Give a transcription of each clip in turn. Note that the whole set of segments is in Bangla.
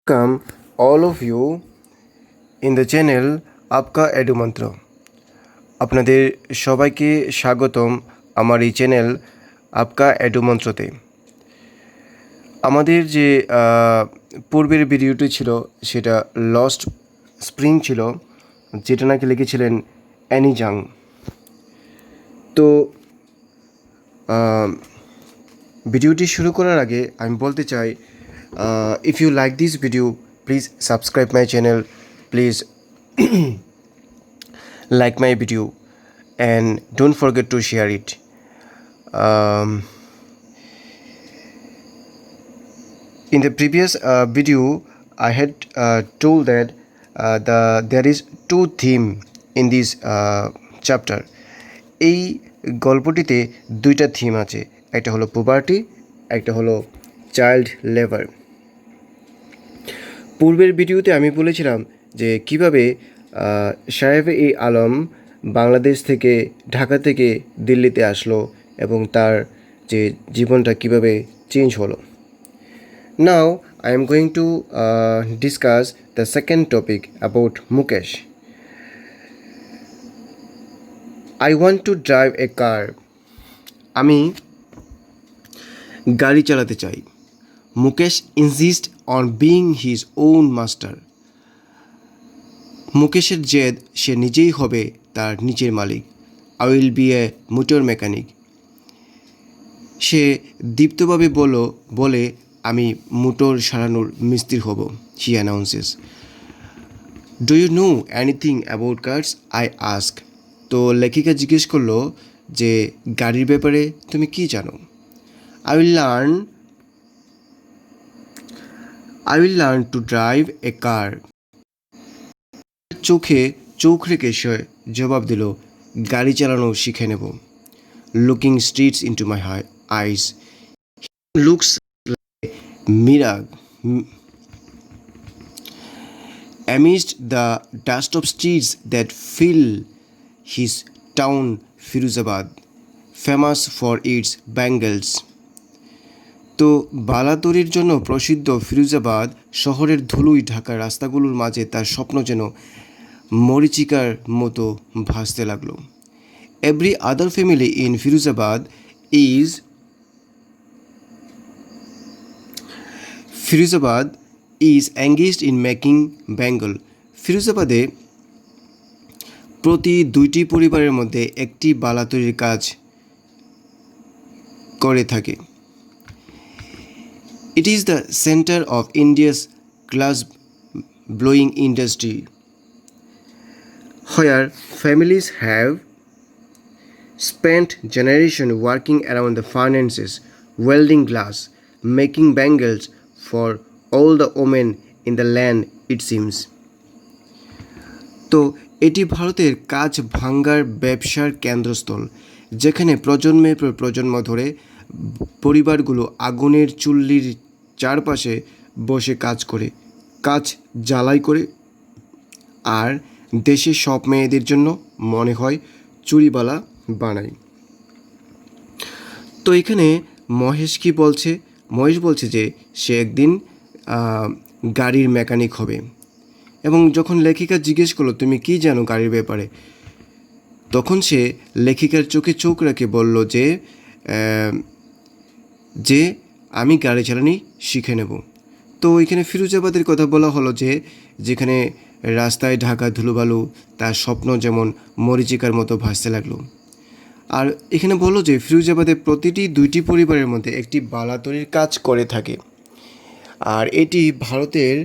welcome all of you in the channel Aapka Edu Mantra. আপনাদের সবাইকে স্বাগতম আমার এই চ্যানেল আপকা এডু মন্ত্রতে। আমাদের যে পূর্বের ভিডিওটি ছিল সেটা লস্ট স্প্রিং ছিল, যেটা নাকি লিখেছিলেন অ্যানি জাং। তো ভিডিওটি শুরু করার আগে আমি বলতে চাই, if you like this video, please subscribe my channel, please like my video and don't forget to share it. In the previous video I had told that there is two theme in this chapter. এই গল্পটিতে দুইটা থিম আছে, একটা হলো পুবার্টি, একটা হলো চাইল্ড লেবার। পূর্বের ভিডিওতে আমি বলেছিলাম যে কিভাবে শায়েব-ই-আলম বাংলাদেশ থেকে ঢাকা থেকে দিল্লিতে আসলো এবং তার যে জীবনটা কিভাবে চেঞ্জ হলো। Now I am going to discuss the second topic about Mukesh. I want to drive a car. আমি গাড়ি চালাতে চাই। Mukesh insist on being his own master. মুকেশের জেদ, সে নিজেই হবে তার নিজের মালিক। I will be a motor mechanic. সে দীপ্তভাবে বলে আমি মোটর সারানোর মিস্ত্রি হব। He announces. Do you know anything about cars? I ask. তো লেখিকা জিজ্ঞেস করলো যে গাড়ির ব্যাপারে তুমি কি জানো? I will learn to drive a car. চোখে চোখ রেখে সে জবাব দিল, গাড়ি চালানো শিখে নেব। Looking straight into my eyes, he looks like a mirage. Amidst the dust of streets that fill his town, Firuzabad, famous for its bangles. তো বালাতরির জন্য প্রসিদ্ধ ফিরোজাবাদ শহরের ধুলোয় ঢাকা রাস্তাগুলোর মাঝে তার স্বপ্ন যেন মরীচিকার মতো ভাসতে লাগলো। Every other family in Firozabad is engaged in making bangle. ফিরোজাবাদে প্রতি দুইটি পরিবারের মধ্যে একটি বালাতরির কাজ করে থাকে। It is the center of India's glass-blowing industry, where families have spent generations working around the furnaces, welding glass, making bangles for all the women in the land, it seems. তো এটি ভারতের কাজ ভাঙ্গার ব্যবসার কেন্দ্রস্থল, যেখানে প্রজন্মের পর প্রজন্ম ধরে পরিবারগুলো আগুনের চুল্লির চারপাশে বসে কাজ জ্বালাই করে, আর দেশের সব মেয়েদের জন্য মনে হয় চুড়িবালা বানায়। তো এখানে মহেশ বলছে যে সে একদিন গাড়ির মেকানিক হবে। এবং যখন লেখিকা জিজ্ঞেস করলো তুমি কি জানো গাড়ির ব্যাপারে, তখন সে লেখিকার চোখে চোখ রেখে বলল যে আমি গাড়ি চালানি শিখে নেব। তো এখানে ফিরোজাবাদের কথা বলা হলো যেখানে রাস্তায় ঢাকা ধুলোবালু, তার স্বপ্ন যেমন মরীচিকার মতো ভাসতে লাগলো। আর এখানে বললো যে ফিরোজাবাদে প্রতিটি দুইটি পরিবারের মধ্যে একটি বালাতরির কাজ করে থাকে, আর এটি ভারতের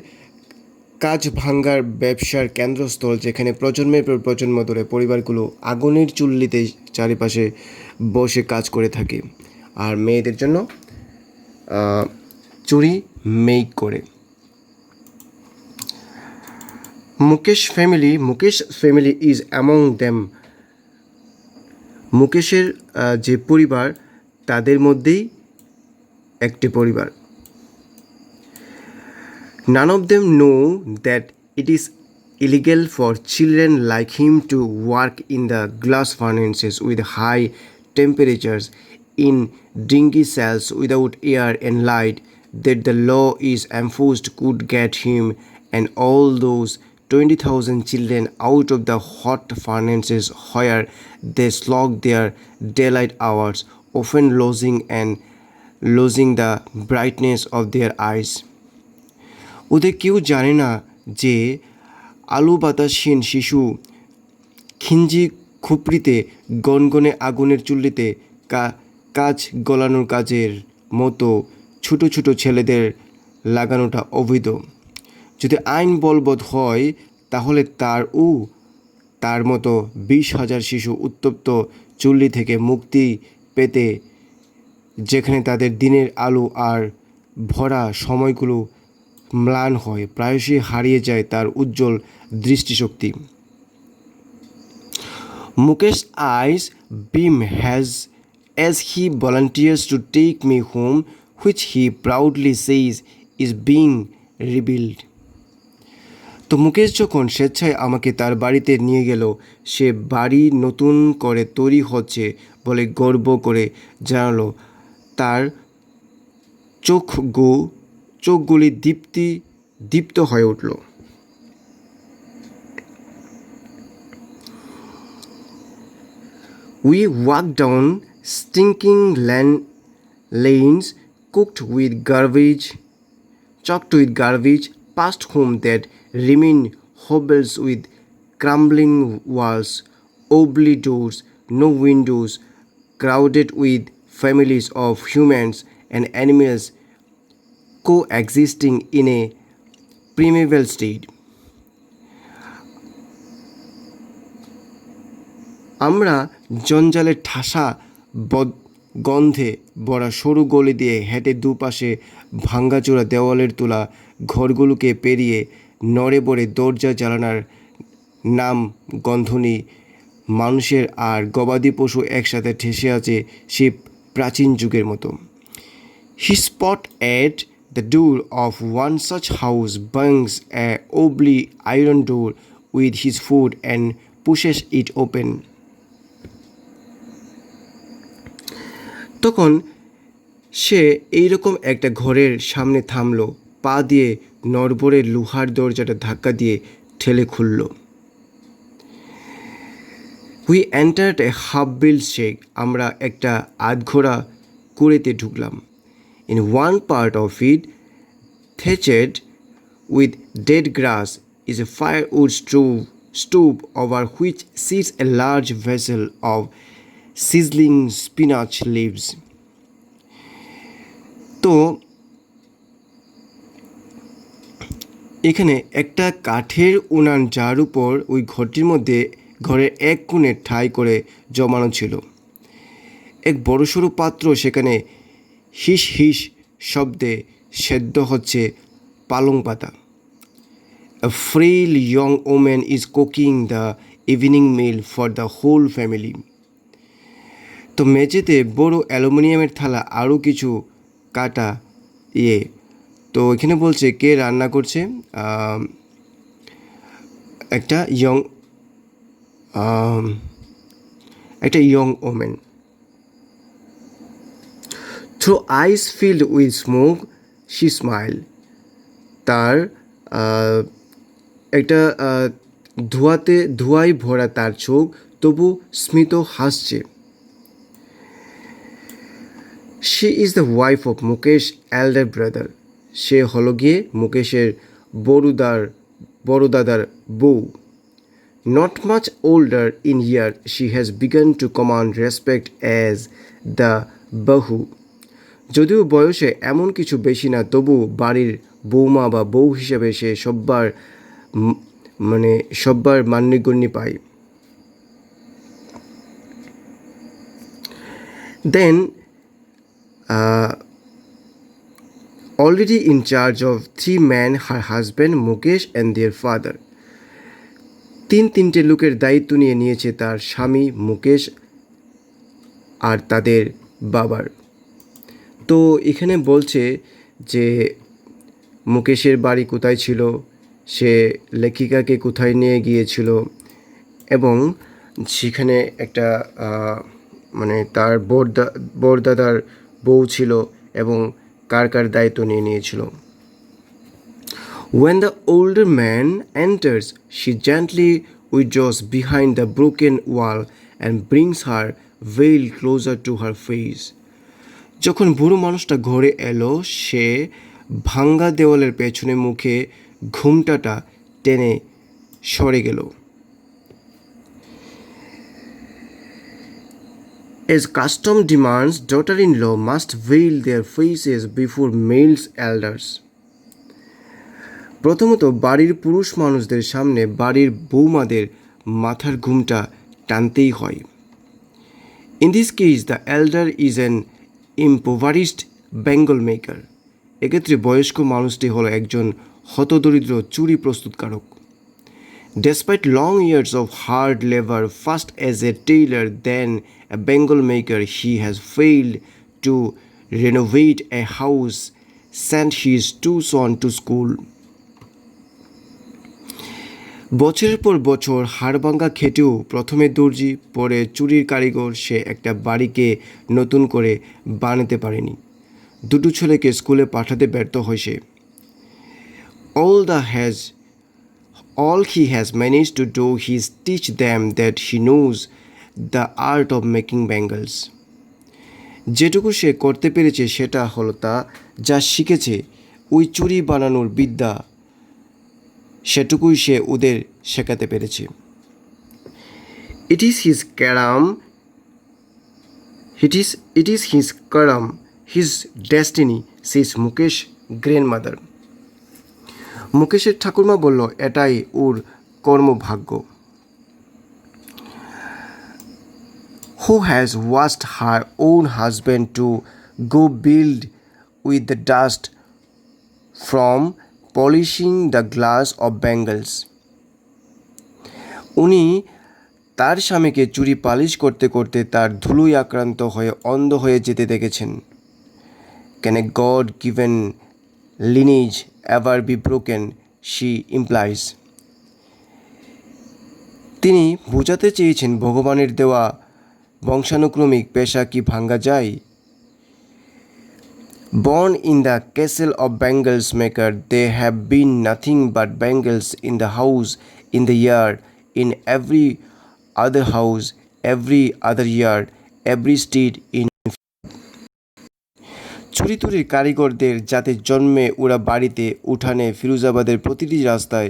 কাজ ভাঙ্গার ব্যবসার কেন্দ্রস্থল, যেখানে প্রজন্মের পর প্রজন্ম ধরে পরিবারগুলো আগুনের চুল্লিতে চারিপাশে বসে কাজ করে থাকে, আর মেয়েদের জন্য চুরি মেক করে। Mukesh family is among them. মুকেশের যে পরিবার তাদের মধ্যেই একটি পরিবার। None of them know that it is illegal for children like him to work in the glass furnaces with high temperatures in dingy cells without air and light, that the law is enforced could get him and all those 20,000 children out of the hot furnaces where they slog their daylight hours, often losing the brightness of their eyes. ওদের কেউ জানে না যে আলো বাতাসহীন শিশু খিঞ্জি খুপড়িতে গনগনে আগুনের চুল্লিতে কাজ গলানোর কাজের মতো ছোট ছোট ছেলেদের লাগানোটা অবৈধ। যদি আইন বলবৎ হয় তাহলে তার মতো 20,000 শিশু উত্তপ্ত চুল্লি থেকে মুক্তি পেতে, যেখানে তাদের দিনের আলো আর ভরা সময়গুলো ম্লান হয়, প্রায়শই হারিয়ে যায় তার উজ্জ্বল দৃষ্টিশক্তি। Mukesh's eyes beam as he volunteers to take me home, which he proudly says is being rebuilt. তো মুকেশ যখন স্বেচ্ছায় আমাকে তার বাড়িতে নিয়ে গেল, সে বাড়ি নতুন করে তৈরি হচ্ছে বলে গর্ব করে জানালো। তার চোখগুলি দীপ্ত হয়ে উঠল। We walked down stinking lanes choked with garbage, past homes that remain hovels with crumbling walls, ugly doors, no windows, crowded with families of humans and animals coexisting in a primeval state. আমরা জঞ্জালের ঠাসা গন্ধে ভরা সরু গলি দিয়ে হেঁটে দুপাশে ভাঙ্গাচোরা দেওয়ালের তোলা ঘরগুলোকে পেরিয়ে নড়ে বড়ে দরজা জানালার নাম গন্ধনি মানুষের আর গবাদি পশু একসাথে ঠেসে আছে সেই প্রাচীন যুগের মতো। He spot at the door of one such house, bangs a ugly iron door with his foot and pushes it open. তখন সে এইরকম একটা ঘরের সামনে থামল, পা দিয়ে নড়বড়ে লোহার দরজাটা ধাক্কা দিয়ে ঠেলে খুলল। We entered a half-built shed. আমরা একটা আধঘোরা কুড়েতে ঢুকলাম। In one part of it, thatched with dead grass, is a firewood stove over which sits a large vessel of sizzling spinach leaves. তো এখানে একটা কাঠের উনান, যার উপর ওই ঘরটির মধ্যে ঘরের এক কোণে ঠাই করে জমানো ছিল এক বড়সড় পাত্র। সেখানে হিস হিস শব্দে সেদ্ধ হচ্ছে পালং পাতা। A frail young woman is cooking the evening meal for the whole family. তো মেঝেতে বড় অ্যালুমিনিয়ামের থালা, আরও কিছু কাটা তো এখানে বলছে কে রান্না করছে। একটা young women. Through eyes filled with smoke, she smiled. তার একটা ধোঁয়ায় ভরা তার চোখ, তবু স্মিত হাসছে। She is the wife of Mukesh elder brother. সে হলো গিয়ে মুকেশের বড় দাদার বউ। Not much older in year, she has begun to command respect as the bahu. যদিও বয়সে এমন কিছু বেশি না, তবু বাড়ির বৌমা বা বউ হিসেবে সে সব্বার মান্যগণ্য পায়। Then already in charge of 3 men, her husband Mukesh and their father. তিনটে লোকের দায়িত্ব নিয়েছে তার স্বামী মুকেশ আর তাদের বাবার। তো এখানে বলছে যে মুকেশের বাড়ি কোথায় ছিল, সে লেখিকাকে কোথায় নিয়ে গিয়েছিল, এবং সেখানে একটা তার বড়দাদার বউ ছিল, এবং কার কার দায়িত্ব নিয়ে নিয়েছিল। When the older man enters, she gently withdraws behind the broken wall and brings her veil closer to her face. যখন বুড়ো মানুষটা ঘরে এলো, সে ভাঙ্গা দেওয়ালের পেছনে মুখে ঘুমটাটা টেনে সরে গেল। As custom demands, daughter-in-law must veil their faces before male elders. প্রথমত বাড়ির পুরুষ মানুষদের সামনে বাড়ির বৌমাদের মাথার ঘুমটা টানতেই হয়। In this case, the elder is an impoverished Bengal maker. এক্ষেত্রে বয়স্ক মানুষটি হলো একজন হতদরিদ্র চুড়ি প্রস্তুতকারক। Despite long years of hard labor, first as a tailor, then a Bengal maker, he has failed to renovate a house, sent his two sons to school. বছরের পর বছর হাড়ভাঙ্গা খেটেও প্রথমে দর্জি, পরে চুরির কারিগর, সে একটা বাড়িকে নতুন করে বানাতে পারেনি। দুটো ছেলেকে স্কুলে পাঠাতে ব্যর্থ হয় সে। All he has managed to do is teach them that he knows the art of making bangles. যেটুকু সে করতে পেরেছে সেটা হলো যা শিখেছে ওই চুড়ি বানানোর বিদ্যা, সেটুকুই সে ওদের শেখাতে পেরেছে। It is his karam, his destiny, says Mukesh grandmother. মুকেশের ঠাকুরমা বলল, এটাই ওর কর্মভাগ্য। Who has watched her own husband to go build with the dust from polishing the glass of bangles. উনি তার স্বামীকে চুড়ি পালিশ করতে করতে তার ধুলোয় আক্রান্ত হয়ে অন্ধ হয়ে যেতে দেখেছেন। Can a God-given lineage ever be broken? She implies. তিনি বোঝাতে চেয়েছেন ভগবানের দেওয়া বংশানুক্রমিক পেশা কি ভাঙ্গা যায়? Born in the castle of bangles maker, there have been nothing but bangles in the house, in the yard, in every other house, every other yard, every street in. চুরিতুরির কারিগরদের যাতে জন্মে ওরা বাড়িতে, উঠানে, ফিরোজাবাদের প্রতিটি রাস্তায়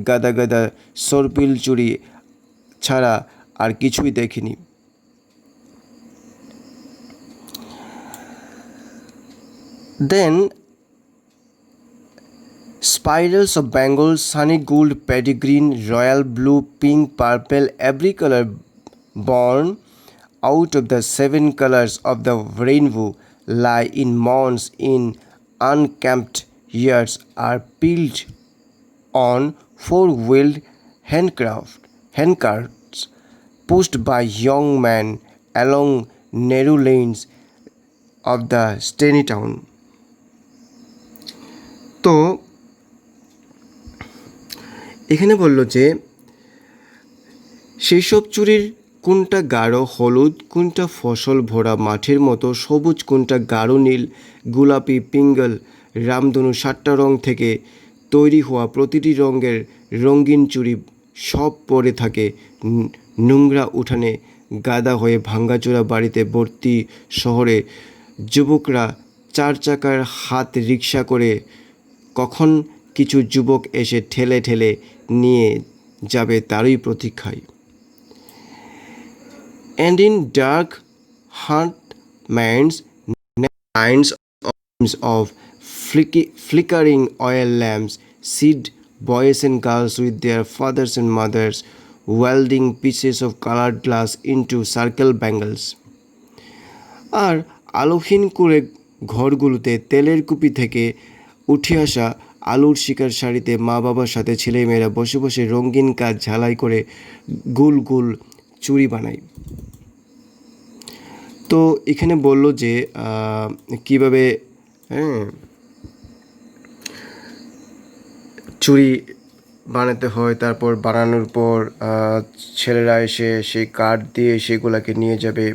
গাদা গাদা সরপিল চুরি ছাড়া আর কিছুই দেখিনি। Then spirals of bangles, sunny gold, pedigree, royal blue, pink, purple, every color born out of the 7 colors of the rainbow lie in mounds in unkempt yards, are peeled on 4-wheeled handcarts pushed by young men along narrow lanes of the Steny town. তো এখানে বলল যে সেই সব চুরির কোনটা গাঢ় হলুদ, কোনটা ফসল ভরা মাঠের মতো সবুজ, কোনটা গাঢ় নীল, গোলাপি, পিঙ্গল, রামধনু, 7টা রং থেকে তৈরি হওয়া প্রতিটি রঙের রঙিন চুড়ি সব পড়ে থাকে নোংরা উঠানে গাদা হয়ে, ভাঙ্গাচোরা বাড়িতে ভর্তি শহরে যুবকরা 4 চাকার হাত রিক্সা করে, কখন কিছু যুবক এসে ঠেলে ঠেলে নিয়ে যাবে তারই প্রতীক্ষায়। And in dark hauntments, lines of flickering oil lamps, sit boys and girls with their fathers and mothers, welding pieces of colored glass into circle bangles. আর আলোহীন করে ঘরগুলোতে তেলের কুপি থেকে উঠে আসা আলুর শিকার শাড়িতে মা বাবার সাথে ছেলেমেয়েরা বসে বসে রঙিন কাজ ঝালাই করে গোল গোল চুড়ি বানায়। তো এখানে বলল যে কীভাবে চুড়ি বানাতে হয়, তারপর বানানোর পর ছেলেরা এসে সেই কাঠ দিয়ে সেগুলোকে নিয়ে যাবে,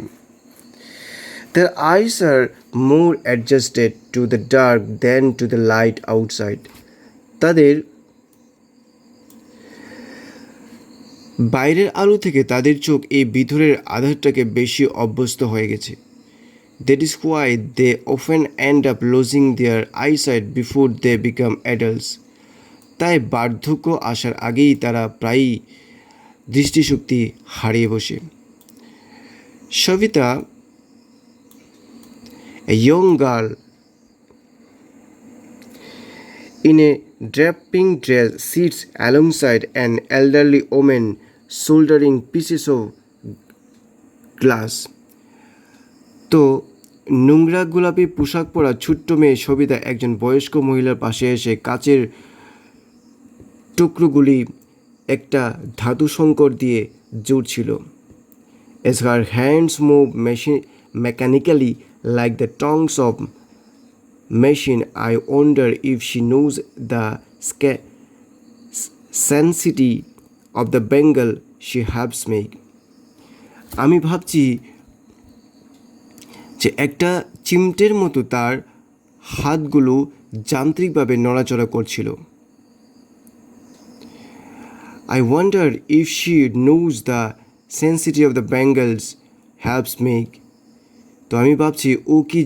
Their eyes are more adjusted to the dark than to the light outside. তাদের বাইরের আলো থেকে তাদের চোখ এই ভিতরের আধারটাকে বেশি অভ্যস্ত হয়ে গেছে। That is why they often end up losing their eyesight before they become adults. তাই বার্ধক্য আসার আগেই তারা প্রায়ই দৃষ্টিশক্তি হারিয়ে বসে। Sabita, a young girl in a draping dress, sits alongside an elderly woman shouldering pieces of glass. তো নোংরা গোলাপি পোশাক পরা ছোট্ট মেয়ে সবিতা একজন বয়স্ক মহিলার পাশে এসে কাচের টুকরোগুলি একটা ধাতু সংকর দিয়ে জুড়ছিল। As her hands move mechanically like the tongues of machine, I wonder if she knows the sanctity of the bangle she helps make. আমি ভাবছি যে একটা চিমটের মতো তার হাতগুলো যান্ত্রিকভাবে নড়াচড়া করছিল। I wonder if she knows the sanctity of the bangles helps make. তো আমি ভাবছি ও কি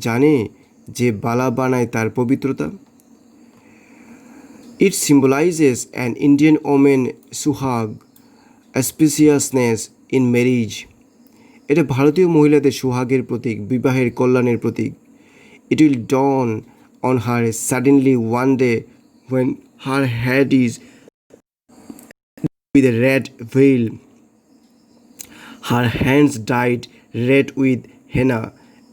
জানে যে বালা বানায় তার পবিত্রতা। It symbolizes an Indian woman suhag, auspiciousness in marriage. এটা ভারতীয় মহিলাদের সুহাগের প্রতীক, বিবাহের কল্যাণের প্রতীক। It will dawn on her suddenly one day when her head is with a red veil, her hands dyed red with henna,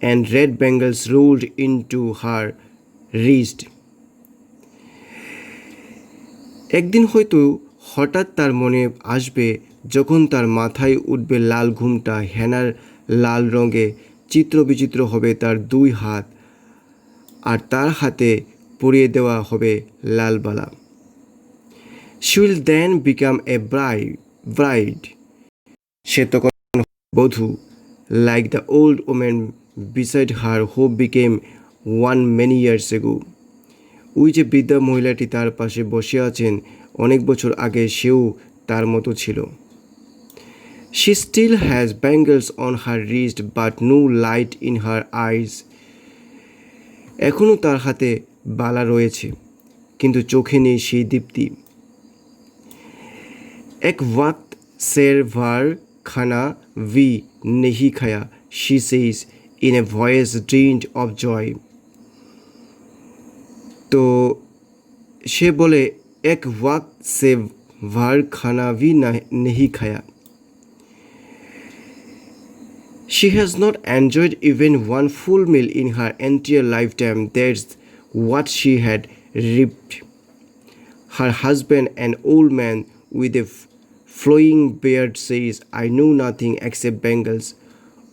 and red bangles rolled into her wrist. একদিন হয়তো হঠাৎ তার মনে আসবে যখন তার মাথায় উঠবে লাল ঘুমটা, হেনার লাল রঙে চিত্রবিচিত্র হবে তার দুই হাত, আর তার হাতে পরিয়ে দেওয়া হবে লাল বালা। She will then become a bride. সে তখন বধূ, like the old woman beside her who became one many years ago. ওই যে বৃদ্ধা মহিলাটি তার পাশে বসে আছেন, অনেক বছর আগে সেও তার মতো ছিল। She still has bangles on her wrist but no light in her eyes. এখনও তার হাতে বালা রয়েছে, কিন্তু চোখে নেই সেই দীপ্তি। এক ওয়াক্ত শের ভার খানা ভি নেহি খায়া, she says in a voice drained of joy. তো সে বলে এক ওয়াক্ত সে ভার খানা ভি নেহি খায়া। She has not enjoyed even one full meal in her entire lifetime. That's what she had reaped. Her husband, an old man with a flowing beard, says, I know nothing except bangles.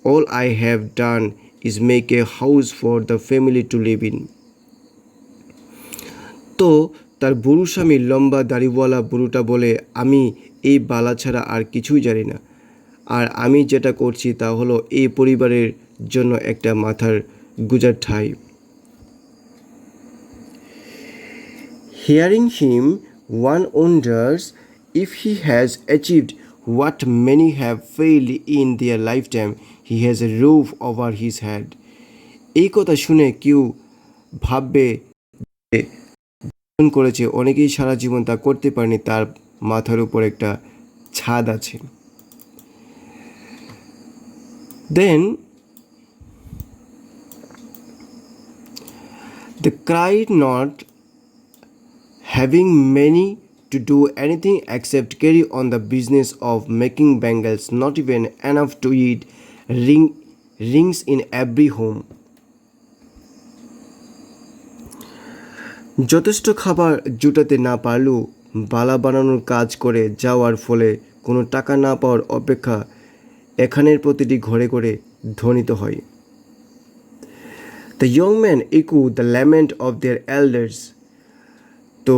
All I have done is make a house for the family to live in. তো তার বুড়ো স্বামী লম্বা দাড়িওয়ালা বুড়োটা বলে, আমি এই বালা ছাড়া আর কিছুই জানি না, আর আমি যেটা করছি তা হলো এই পরিবারের জন্য একটা মাথার গুজার ঠাঁই। Hearing him, one wonders if he has achieved what many have failed in their lifetime. He has a roof over his head. এই কথা শুনে কেউ ভাববে করেছে, অনেকেই সারা জীবন তা করতে পারেনি, তার মাথার উপর একটা ছাদ আছে। Then they cried, not having many to do anything except carry on the business of making bangles, not even enough to eat, rings in every home. যথেষ্ট খাবার জুটাতে না পারলেও বালা বানানোর কাজ করে যাওয়ার ফলে কোনো টাকা না পাওয়ার অপেক্ষা এখানের প্রতিটি ঘরে ঘরে ধ্বনিত হয়। The young men echo the lament of their elders. তো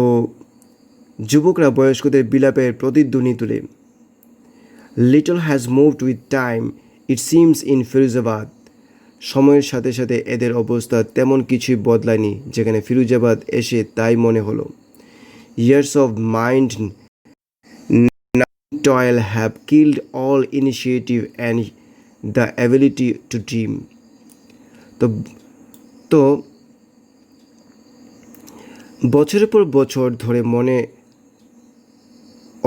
যুবকরা বয়স্কদের বিলাপের প্রতিধ্বনি তুলে। Little has moved with time, it seems, in Firuzabad. সময়ের সাথে সাথে এদের অবস্থা তেমন কিছুই বদলায়নি। যেখানে ফিরোজাবাদ এসে তাই মনে হলো। Years of mind toil have killed all initiative and the ability to dream. তো তো বছরের পর বছর ধরে মনে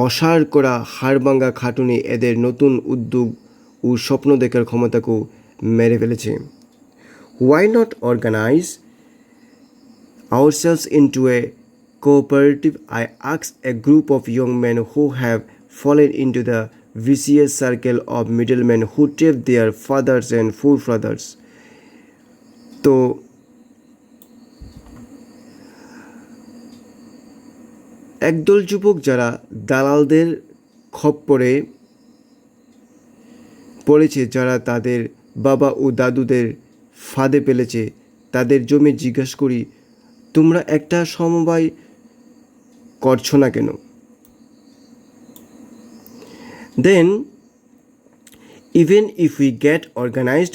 অসাড় করা হাড়ভাঙ্গা খাটুনি এদের নতুন উদ্যোগ ও স্বপ্ন দেখার ক্ষমতাকেও মেরে ফেলেছে। Why not organize ourselves into a cooperative? I asked a group of young men who have fallen into the vicious circle of middlemen who trapped their fathers and forefathers. তো একদল যুবক যারা দালালদের খপ্পরে পড়েছে, যারা তাদের বাবা ও দাদুদের ফাঁদে ফেলেছে, তাদের জমি জিজ্ঞাসা করি, তোমরা একটা সমবায় করছো না কেন? Then, even if we get organized,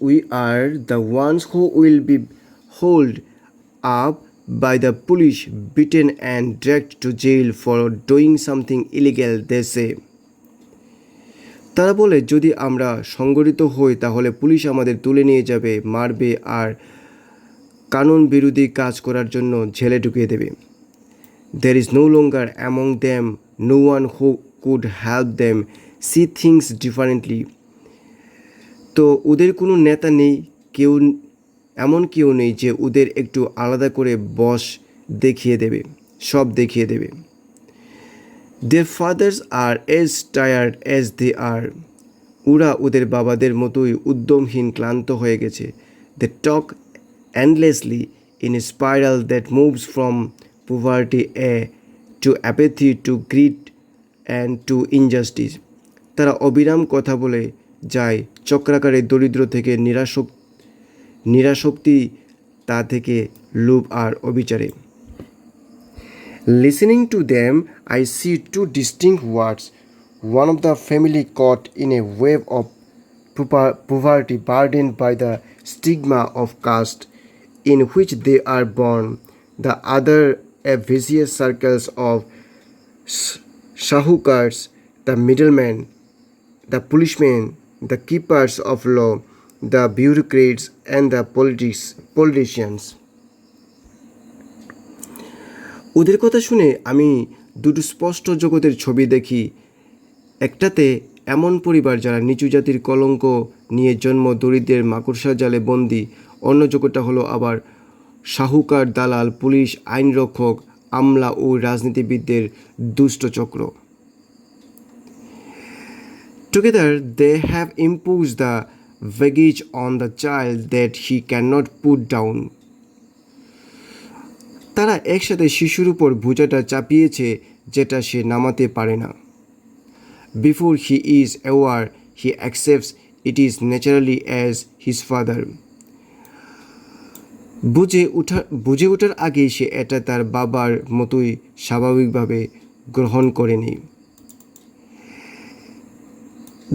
we are the ones who will be hauled up by the police, beaten and dragged to jail for doing something illegal, they say. তারা বলে, যদি আমরা সংগঠিত হই তাহলে পুলিশ আমাদের তুলে নিয়ে যাবে, মারবে আর কানুন বিরোধী কাজ করার জন্য জেলে ঢুকিয়ে দেবে। There is no longer among them no one who could help them see things differently. তো ওদের কোনো নেতা নেই, এমন কেউ নেই যে ওদের একটু আলাদা করে সব দেখিয়ে দেবে। Their fathers are as tired as they are. ওরা ওদের বাবাদের মতোই উদ্যমহীন, ক্লান্ত হয়ে গেছে। They talk endlessly in a spiral that moves from poverty to apathy to greed and to injustice. তারা অবিরাম কথা বলে যায়, চক্রাকারে দরিদ্র থেকে নিরাশক্তি, তা থেকে লোভ আর অবিচারে। Listening to them, I see two distinct words. One of the family caught in a wave of poverty, burdened by the stigma of caste in which they are born. The other a vicious circles of shahukars, the middlemen, the policemen, the keepers of law, the bureaucrats and the politicians. ওদের কথা শুনে আমি দুটো স্পষ্ট জগতের ছবি দেখি। একটাতে এমন পরিবার যারা নিচু জাতির কলঙ্ক নিয়ে জন্ম, দরিদ্রের মাকড়সা জালে বন্দি। অন্য জগৎটা হলো আবার শাহুকার, দালাল, পুলিশ, আইনরক্ষক, আমলা ও রাজনীতিবিদদের দুষ্ট চক্র। Together they have imposed the baggage on the child that he cannot put down. তারা একসাথে শিশুর উপর বোঝাটা চাপিয়েছে যেটা সে নামাতে পারে না। Before he is aware, he accepts it is naturally as his father. বুঝে ওঠার আগেই সে এটা তার বাবার মতোই স্বাভাবিকভাবে গ্রহণ করে নেয়।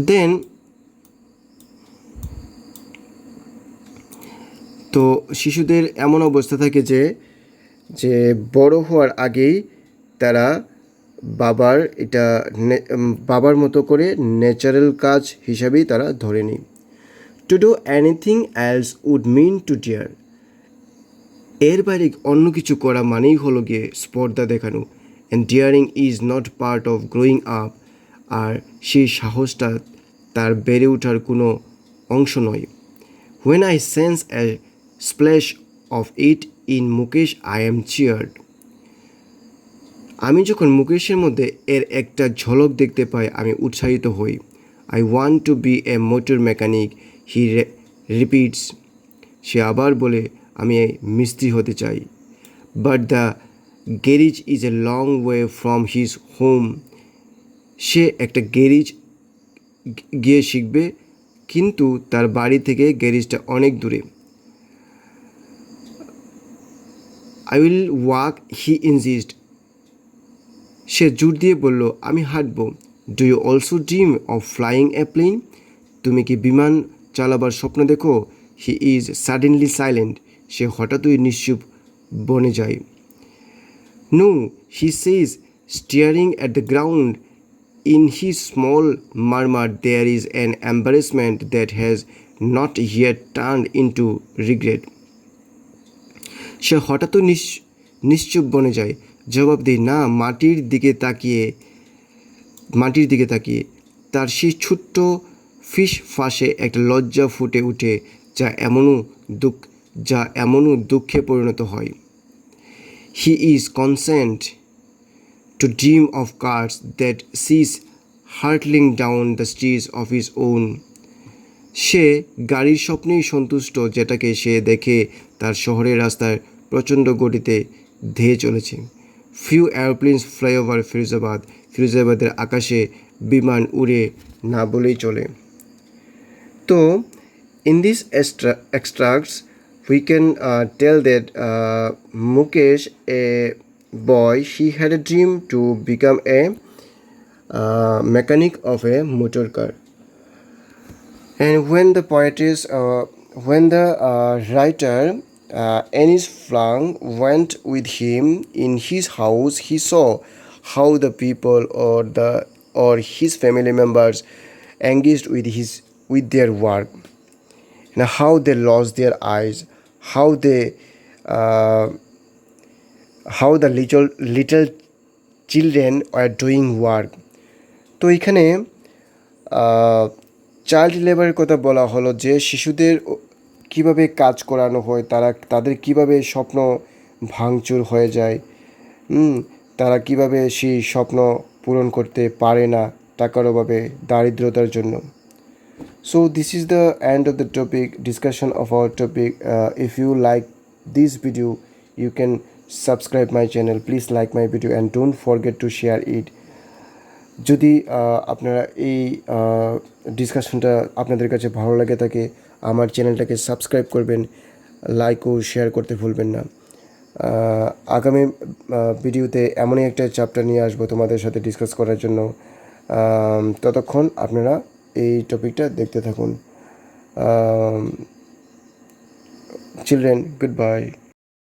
দেন তো শিশুদের এমন অবস্থা থাকে যে বড় হওয়ার আগেই তারা বাবার মতো করে ন্যাচারাল কাজ হিসাবেই তারা ধরে নেয়। To do anything else would mean to dear. এর বাইরে অন্য কিছু করা মানেই হলো গিয়ে স্পর্ধা দেখানো। And daring is not part of growing up. আর সেই সাহসটা তার বেড়ে ওঠার কোনো অংশ নয়। When I sense a splash of it in Mukesh, I am cheered. আমি যখন মুকেশের মধ্যে এর একটা ঝলক দেখতে পাই, আমি উৎসাহিত হই। I want to be a motor mechanic, he repeats. সে আবার বলে, আমি মিস্ত্রি হতে চাই। But the garage is a long way from his home. সে একটা গ্যারেজ গিয়ে শিখবে, কিন্তু তার বাড়ি থেকে গ্যারেজটা অনেক দূরে। I will walk, he insists. সে জোর দিয়ে বলল, আমি হাঁটব। Do you also dream of flying a plane? তুমি কি বিমান চালাবার স্বপ্ন দেখো? He is suddenly silent. সে হঠাৎই নিশ্চুপ বনে যায়। No, he says, staring at the ground. In his small murmur there is an embarrassment that has not yet turned into regret. সে হঠাৎই নিশ্চুপ বনে যায়। জবাব দেয়, না, মাটির দিকে তাকিয়ে তার সেই ছোট্ট ফিস ফাঁসে একটা লজ্জা ফুটে ওঠে, যা এমনও দুঃখে পরিণত হয়। He is consent to dream of cars that sees hurtling down the streets of his own. সে গাড়ির স্বপ্নেই সন্তুষ্ট যেটাকে সে দেখে তার শহরের রাস্তায় প্রচণ্ড গতিতে ধেয়ে চলেছে। Few airplanes fly over Firozabad. ফিরোজাবাদের আকাশে বিমান উড়ে না বলেই চলে। তো in these extracts we can tell that Mukesh, a boy, he had a dream to become a mechanic of a motor car. And when the writer Anis Frank went with him in his house, he saw how the people or his family members engaged with their work, and how they lost their eyes, uh, how the little children are doing work. তো এখানে চাইল্ড লেবারের কথা বলা হলো, যে শিশুদের কিভাবে কাজ করানো হয়, তাদের কিভাবে স্বপ্ন ভাঙচুর হয়ে যায়, তারা কিভাবে সেই স্বপ্ন পূরণ করতে পারে না টাকার অভাবে, দারিদ্রতার জন্য। So this is the end of the discussion of our topic. If you like this video, you can subscribe my channel. Please like my video and don't forget to share it. যদি আপনারা এই ডিসকাশনটা আপনাদের কাছে ভালো লাগে থাকে, আমার চ্যানেলটাকে সাবস্ক্রাইব করবেন, লাইক ও শেয়ার করতে ভুলবেন না। আগামী ভিডিওতে এমনই একটা চ্যাপ্টার নিয়ে আসবো তোমাদের সাথে ডিসকাস করার জন্য। ততক্ষণ আপনারা এই টপিকটা দেখতে থাকুন। Children, good bye.